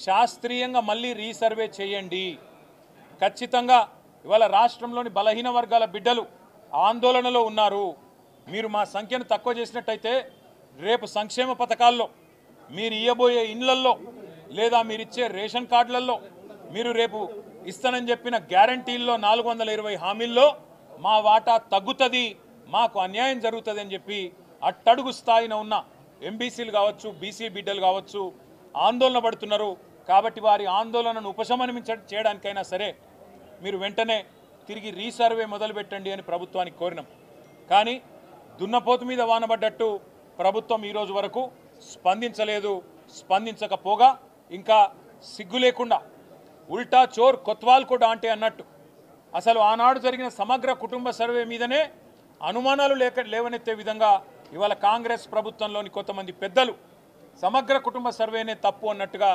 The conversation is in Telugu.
శాస్త్రీయంగా మళ్ళీ రీసర్వే చేయండి. ఖచ్చితంగా ఇవాళ రాష్ట్రంలోని బలహీన వర్గాల బిడ్డలు ఆందోళనలో ఉన్నారు. మీరు మా సంఖ్యను తక్కువ చేసినట్టయితే రేపు సంక్షేమ పథకాల్లో, మీరు ఇయ్యబోయే ఇండ్లల్లో, లేదా మీరిచ్చే రేషన్ కార్డులలో, మీరు రేపు ఇస్తానని చెప్పిన గ్యారంటీల్లో 420 హామీల్లో మా వాటా తగ్గుతుంది, మాకు అన్యాయం జరుగుతుంది అని చెప్పి అట్టడుగు స్థాయిన ఉన్న ఎంబీసీలు కావచ్చు, బీసీ బిడ్డలు కావచ్చు ఆందోళన పడుతున్నారు. కాబట్టి వారి ఆందోళనను చేయడానికైనా సరే మీరు వెంటనే తిరిగి రీసర్వే మొదలుపెట్టండి అని ప్రభుత్వానికి కోరినాం. కానీ దున్నపోతు మీద వానబడ్డట్టు ప్రభుత్వం ఈరోజు వరకు స్పందించలేదు. స్పందించకపోగా ఇంకా సిగ్గు లేకుండా ఉల్టా చోర్ కొత్వాల్ కూడా అంటే అన్నట్టు అసలు ఆనాడు జరిగిన సమగ్ర కుటుంబ సర్వే మీదనే అనుమానాలు లేవనెత్తే విధంగా ఇవాళ కాంగ్రెస్ ప్రభుత్వంలోని కొంతమంది పెద్దలు సమగ్ర కుటుంబ సర్వేనే తప్పు అన్నట్టుగా